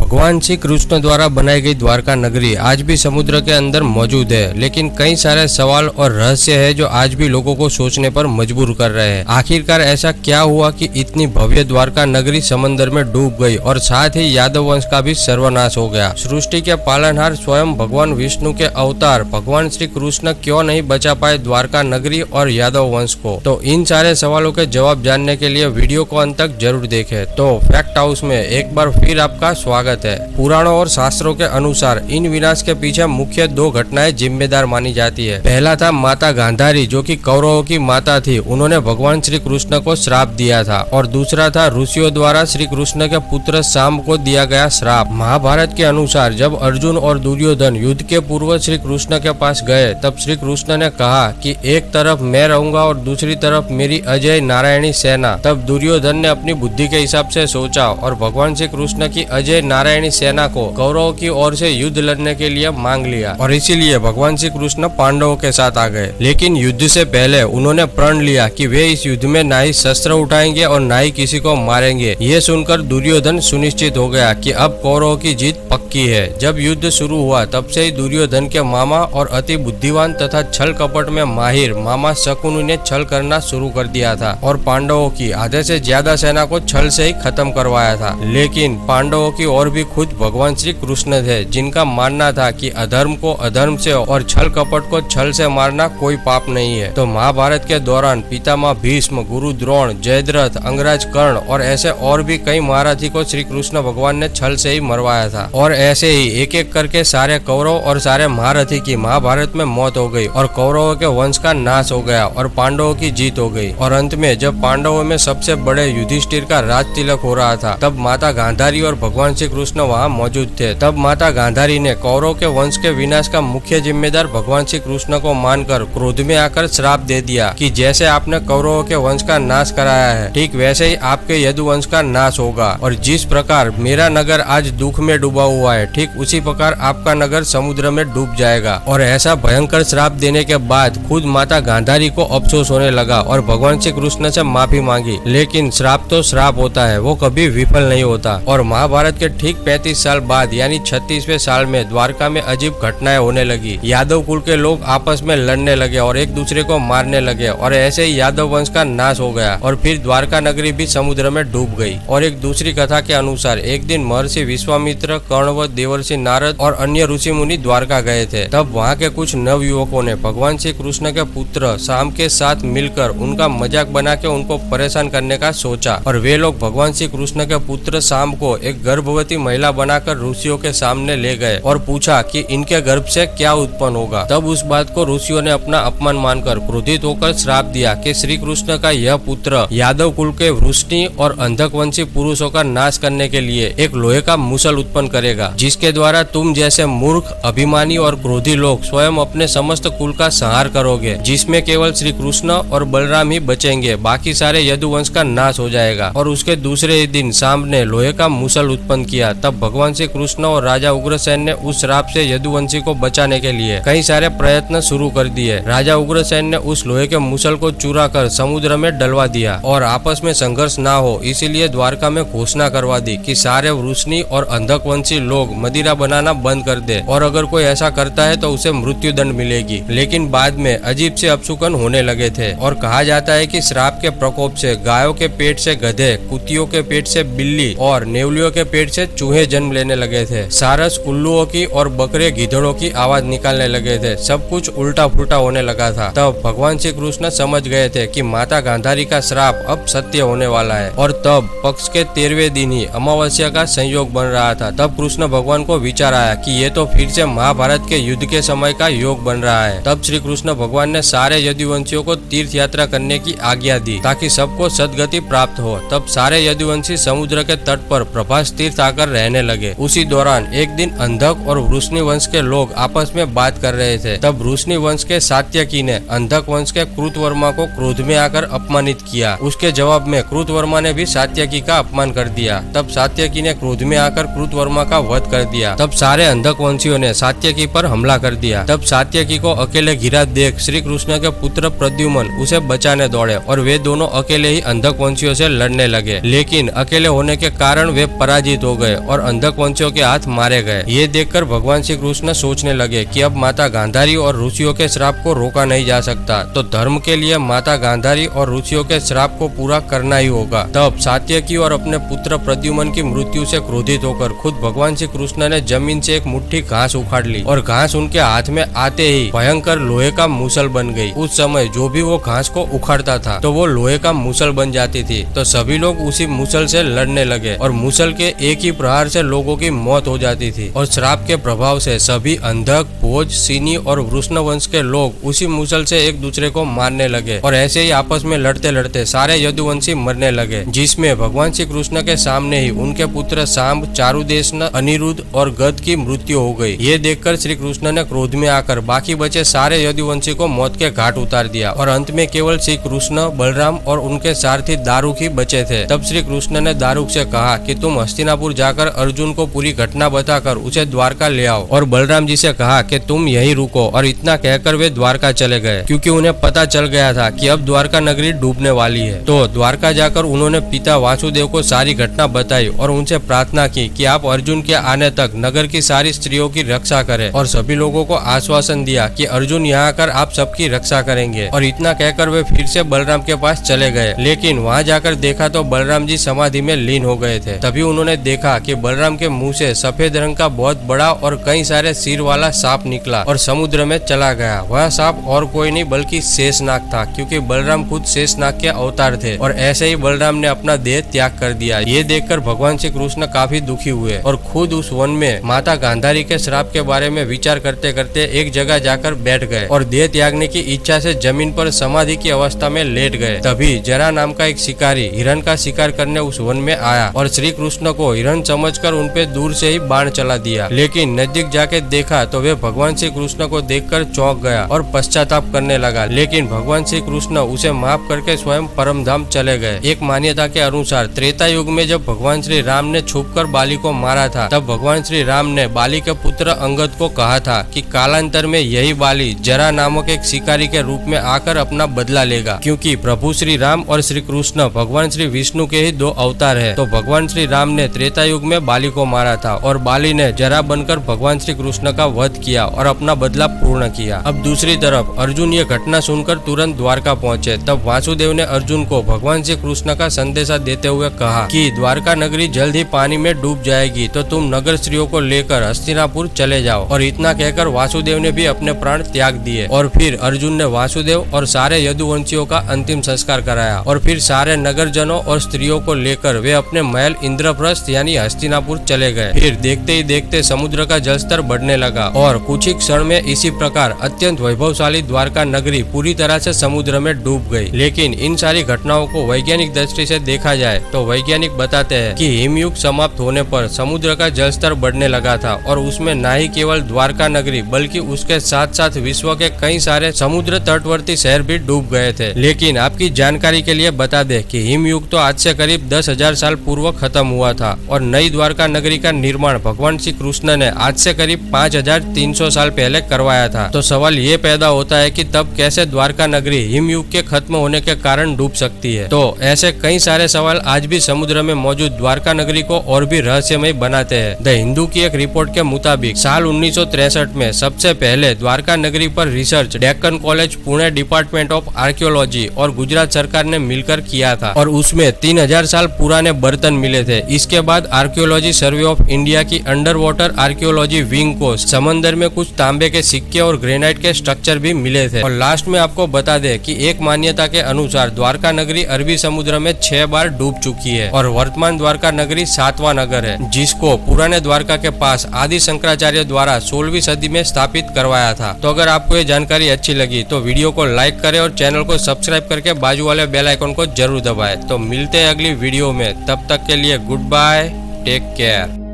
भगवान श्री कृष्ण द्वारा बनाई गई द्वारका नगरी आज भी समुद्र के अंदर मौजूद है, लेकिन कई सारे सवाल और रहस्य है जो आज भी लोगों को सोचने पर मजबूर कर रहे हैं। आखिरकार ऐसा क्या हुआ कि इतनी भव्य द्वारका नगरी समंदर में डूब गई और साथ ही यादव वंश का भी सर्वनाश हो गया। सृष्टि के पालनहार स्वयं भगवान विष्णु के अवतार भगवान श्री कृष्ण क्यों नहीं बचा पाए द्वारका नगरी और यादव वंश को? तो इन सारे सवालों के जवाब जानने के लिए वीडियो को अंत तक जरूर देखें। तो फैक्ट हाउस में एक बार फिर आपका स्वागत है। पुराणों और शास्त्रों के अनुसार इन विनाश के पीछे मुख्य दो घटनाएं जिम्मेदार मानी जाती है। पहला था माता गांधारी, जो कि कौरवों की माता थी, उन्होंने भगवान श्री कृष्ण को श्राप दिया था। और दूसरा था ऋषियों द्वारा श्री कृष्ण के पुत्र शाम को दिया गया श्राप। महाभारत के अनुसार जब अर्जुन और दुर्योधन युद्ध के पूर्व श्री कृष्ण के पास गए, तब श्री कृष्ण ने कहा कि एक तरफ मैं रहूंगा और दूसरी तरफ मेरी अजय नारायणी सेना। तब दुर्योधन ने अपनी बुद्धि के हिसाब से सोचा और भगवान श्री कृष्ण की अजय नारायणी सेना को कौरवों की ओर से युद्ध लड़ने के लिए मांग लिया और इसीलिए भगवान श्री कृष्ण पांडवों के साथ आ गए। लेकिन युद्ध से पहले उन्होंने प्रण लिया कि वे इस युद्ध में ना ही शस्त्र उठाएंगे और ना ही किसी को मारेंगे। ये सुनकर दुर्योधन सुनिश्चित हो गया कि अब कौरवों की जीत पक्की है। जब युद्ध शुरू हुआ तब से ही दुर्योधन के मामा और अति बुद्धिमान तथा छल कपट में माहिर मामा शकुनि ने छल करना शुरू कर दिया था और पांडवों की आधे से ज्यादा सेना को छल से ही खत्म करवाया था। लेकिन पांडवों की ओर भी खुद भगवान श्री कृष्ण थे, जिनका मानना था कि अधर्म को अधर्म से और छल कपट को छल से मारना कोई पाप नहीं है। तो महाभारत के दौरान पितामह भीष्म, गुरु द्रोण, जयद्रथ, अंगराज कर्ण और ऐसे और भी कई महारथी को श्री कृष्ण भगवान ने छल से ही मरवाया था। और ऐसे ही एक एक करके सारे कौरव और सारे महारथी की महाभारत में मौत हो गई और कौरवों के वंश का नाश हो गया और पांडवों की जीत हो गई। और अंत में जब पांडवों में सबसे बड़े युधिष्ठिर का राज तिलक हो रहा था, तब माता गांधारी और भगवान श्री कृष्ण वहाँ मौजूद थे। तब माता गांधारी ने कौरव के वंश के विनाश का मुख्य जिम्मेदार भगवान श्री कृष्ण को मानकर क्रोध में आकर श्राप दे दिया कि जैसे आपने कौरवों के वंश का नाश कराया है, ठीक वैसे ही आपके यदुवंश का नाश होगा। और जिस प्रकार मेरा नगर आज दुख में डूबा हुआ है, ठीक उसी प्रकार आपका नगर समुद्र में डूब जाएगा। और ऐसा भयंकर श्राप देने के बाद खुद माता गांधारी को अफसोस होने लगा और भगवान श्री कृष्ण से माफी मांगी। लेकिन श्राप तो श्राप होता है, वो कभी विफल नहीं होता। और महाभारत के ठीक 35 साल बाद यानी 36वें साल में द्वारका में अजीब घटनाएं होने लगी। यादव कुल के लोग आपस में लड़ने लगे और एक दूसरे को मारने लगे और ऐसे ही यादव वंश का नाश हो गया और फिर द्वारका नगरी भी समुद्र में डूब गई। और एक दूसरी कथा के अनुसार एक दिन महर्षि विश्वामित्र, कर्णवत, देवर्षि नारद और अन्य ऋषि मुनि द्वारका गए थे। तब वहाँ के कुछ नवयुवकों ने भगवान श्री कृष्ण के पुत्र शाम के साथ मिलकर उनका मजाक बना के उनको परेशान करने का सोचा। और वे लोग भगवान श्री कृष्ण के पुत्र शाम को एक गर्भवती महिला बनाकर ऋषियों के सामने ले गए और पूछा कि इनके गर्भ से क्या उत्पन्न होगा। तब उस बात को ऋषियों ने अपना अपमान मानकर क्रोधित होकर श्राप दिया कि श्री कृष्ण का यह पुत्र यादव कुल के वृष्णि और अंधकवंशी पुरुषों का नाश करने के लिए एक लोहे का मुसल उत्पन्न करेगा, जिसके द्वारा तुम जैसे मूर्ख, अभिमानी और क्रोधी लोग स्वयं अपने समस्त कुल का संहार करोगे, जिसमें केवल श्री कृष्ण और बलराम ही बचेंगे, बाकी सारे यदुवंश का नाश हो जाएगा। और उसके दूसरे ही दिन शाम ने लोहे का मुसल उत्पन्न किया। तब भगवान श्री कृष्ण और राजा उग्रसेन ने उस श्राप से यदुवंशी को बचाने के लिए कई सारे प्रयत्न शुरू कर दिए। राजा उग्रसेन ने उस लोहे के मुसल को चुरा कर समुद्र में डलवा दिया और आपस में संघर्ष ना हो इसीलिए द्वारका में घोषणा करवा दी कि सारे वृष्णि और अंधकवंशी लोग मदिरा बनाना बंद कर दे और अगर कोई ऐसा करता है तो उसे मृत्यु दंड मिलेगी। लेकिन बाद में अजीब से अपशकुन होने लगे थे और कहा जाता है कि श्राप के प्रकोप से गायों के पेट से गधे, कुतियों के पेट से बिल्ली और नेवलियों के पेट से चूहे जन्म लेने लगे थे। सारस उल्लुओं की और बकरे गिधड़ों की आवाज निकालने लगे थे। सब कुछ उल्टा पुल्टा होने लगा था। तब भगवान श्री कृष्ण समझ गए थे कि माता गांधारी का श्राप अब सत्य होने वाला है। और तब पक्ष के 13वें दिन ही अमावस्या का संयोग बन रहा था। तब कृष्ण भगवान को विचार आया कि ये तो फिर से महाभारत के युद्ध के समय का योग बन रहा है। तब श्री कृष्ण भगवान ने सारे यदुवंशियों को तीर्थ यात्रा करने की आज्ञा दी ताकि सबको सदगति प्राप्त हो। तब सारे यदुवंशी समुद्र के तट पर प्रभास तीर्थ आकर रहने लगे। उसी दौरान एक दिन अंधक और वृष्णि वंश के लोग आपस में बात कर रहे थे। तब वृष्णि वंश के सात्यकी ने अंधक वंश के कृतवर्मा को क्रोध में आकर अपमानित किया। उसके जवाब में कृतवर्मा ने भी सात्यकी का अपमान कर दिया। तब सात्यकी ने क्रोध में आकर कृतवर्मा का वध कर दिया। तब सारे अंधक वंशियों ने सात्यकी पर हमला कर दिया। तब सात्यकी को अकेले घिरा देख श्री कृष्ण के पुत्र प्रद्युम्न उसे बचाने दौड़े और वे दोनों अकेले ही अंधक वंशियों से लड़ने लगे। लेकिन अकेले होने के कारण वे पराजित हो गए और अंधक वंशियों के हाथ मारे गए। ये देखकर भगवान श्री कृष्ण सोचने लगे कि अब माता गांधारी और ऋषियों के श्राप को रोका नहीं जा सकता, तो धर्म के लिए माता गांधारी और ऋषियों के श्राप को पूरा करना ही होगा। तब सात्यकी और अपने पुत्र प्रद्युम्न की मृत्यु से क्रोधित होकर खुद भगवान श्री कृष्ण ने जमीन से एक मुट्ठी घास उखाड़ ली और घास उनके हाथ में आते ही भयंकर लोहे का मूसल बन गई। उस समय जो भी वो घास को उखाड़ता था तो वो लोहे का मूसल बन जाती थी। तो सभी लोग उसी मूसल से लड़ने लगे और मूसल के एक ही प्रहार से लोगों की मौत हो जाती थी। और श्राप के प्रभाव से सभी अंधक, भोज, सीनी और वृष्ण वंश के लोग उसी मूसल से एक दूसरे को मारने लगे और ऐसे ही आपस में लड़ते लड़ते सारे यदुवंशी मरने लगे, जिसमें भगवान श्री कृष्ण के सामने ही उनके पुत्र सांब, चारुदेशन, अनिरुद्ध और गद की मृत्यु हो गई। ये देखकर श्री कृष्ण ने क्रोध में आकर बाकी बचे सारे यदुवंशी को मौत के घाट उतार दिया और अंत में केवल श्री कृष्ण, बलराम और उनके सारथी दारुक ही बचे थे। तब श्री कृष्ण ने दारुक से कहा कि तुम हस्तिनापुर जाकर अर्जुन को पूरी घटना बताकर उसे द्वारका ले आओ, और बलराम जी से कहा कि तुम यहीं रुको। और इतना कहकर वे द्वारका चले गए, क्योंकि उन्हें पता चल गया था कि अब द्वारका नगरी डूबने वाली है। तो द्वारका जाकर उन्होंने पिता वासुदेव को सारी घटना बताई और उनसे प्रार्थना की कि आप अर्जुन के आने तक नगर की सारी स्त्रियों की रक्षा करें, और सभी लोगों को आश्वासन दिया कि अर्जुन यहाँ आकर आप सबकी रक्षा करेंगे। और इतना कहकर वे फिर से बलराम के पास चले गए, लेकिन वहाँ जाकर देखा तो बलराम जी समाधि में लीन हो गए थे। तभी उन्होंने देखा कि बलराम के मुंह से सफेद रंग का बहुत बड़ा और कई सारे सिर वाला सांप निकला और समुद्र में चला गया। वह सांप और कोई नहीं बल्कि शेषनाग था, क्योंकि बलराम खुद शेषनाग के अवतार थे। और ऐसे ही बलराम ने अपना देह त्याग कर दिया। ये देखकर भगवान श्री कृष्ण काफी दुखी हुए और खुद उस वन में माता गांधारी के श्राप के बारे में विचार करते करते एक जगह जाकर बैठ गए और देह त्यागने की इच्छा से जमीन पर समाधि की अवस्था में लेट गए। तभी जरा नाम का एक शिकारी हिरण का शिकार करने उस वन में आया और श्री कृष्ण को हिरण समझकर उन पे दूर से ही बाण चला दिया। लेकिन नजदीक जाके देखा तो वे भगवान श्री कृष्ण को देखकर चौंक गया और पश्चाताप करने लगा। लेकिन भगवान श्री कृष्ण उसे माफ करके स्वयं परम धाम चले गए। एक मान्यता के अनुसार त्रेता युग में जब भगवान श्री राम ने छुपकर बाली को मारा था, तब भगवान श्री राम ने बाली के पुत्र अंगद को कहा था कि कालांतर में यही बाली जरा नामक एक शिकारी के रूप में आकर अपना बदला लेगा, क्योंकि प्रभु श्री राम और श्री कृष्ण भगवान श्री विष्णु के ही दो अवतार है। तो भगवान श्री राम ने त्रेता युग में बाली को मारा था और बाली ने जरा बनकर भगवान श्री कृष्ण का वध किया और अपना बदला पूर्ण किया। अब दूसरी तरफ अर्जुन ये घटना सुनकर तुरंत द्वारका पहुंचे। तब वासुदेव ने अर्जुन को भगवान श्री कृष्ण का संदेशा देते हुए कहा कि द्वारका नगरी जल्द ही पानी में डूब जाएगी, तो तुम नगर स्त्रियों को लेकर हस्तिनापुर चले जाओ। और इतना कहकर वासुदेव ने भी अपने प्राण त्याग दिए और फिर अर्जुन ने वासुदेव और सारे यदुवंशियों का अंतिम संस्कार कराया और फिर सारे नगर जनों और स्त्रियों को लेकर वे अपने महल इंद्रप्रस्थ यानी हस्तिनापुर चले गए। फिर देखते ही देखते समुद्र का जलस्तर बढ़ने लगा और कुछ ही क्षण में इसी प्रकार अत्यंत वैभवशाली द्वारका नगरी पूरी तरह से समुद्र में डूब गई। लेकिन इन सारी घटनाओं को वैज्ञानिक दृष्टि से देखा जाए तो वैज्ञानिक बताते हैं कि हिमयुग समाप्त होने पर समुद्र का जलस्तर बढ़ने लगा था और उसमें न ही केवल द्वारका नगरी बल्कि उसके साथ साथ विश्व के कई सारे समुद्र तटवर्ती शहर भी डूब गए थे। लेकिन आपकी जानकारी के लिए बता दें कि हिमयुग तो आज से करीब 10,000 साल पूर्व खत्म हुआ था और नई द्वारका नगरी का निर्माण भगवान श्री कृष्ण ने आज से करीब 5,300 साल पहले करवाया था। तो सवाल ये पैदा होता है कि तब कैसे द्वारका नगरी हिमयुग के खत्म होने के कारण डूब सकती है। तो ऐसे कई सारे सवाल आज भी समुद्र में मौजूद द्वारका नगरी को और भी रहस्यमय बनाते हैं। द हिंदू की एक रिपोर्ट के मुताबिक साल 1963 में सबसे पहले द्वारका नगरी पर research Deccan college, Pune department of archaeology और गुजरात सरकार ने मिलकर किया था और उसमें 3,000 साल पुराने बर्तन मिले थे। इसके बाद आर्कियोलॉजी सर्वे ऑफ इंडिया की अंडर वाटर आर्कियोलॉजी विंग को समंदर में कुछ तांबे के सिक्के और ग्रेनाइट के स्ट्रक्चर भी मिले थे। और लास्ट में आपको बता दे कि एक मान्यता के अनुसार द्वारका नगरी अरबी समुद्र में 6 बार डूब चुकी है और वर्तमान द्वारका नगरी 7वां नगर है, जिसको पुराने द्वारका के पास आदि शंकराचार्य द्वारा 16वीं सदी में स्थापित करवाया था। तो अगर आपको ये जानकारी अच्छी लगी तो वीडियो को लाइक करें और चैनल को सब्सक्राइब करके बाजू वाले बेल आइकन को जरूर दबाएं। तो मिलते हैं अगली वीडियो में, तब तक के लिए गुड बाय, टेक केयर।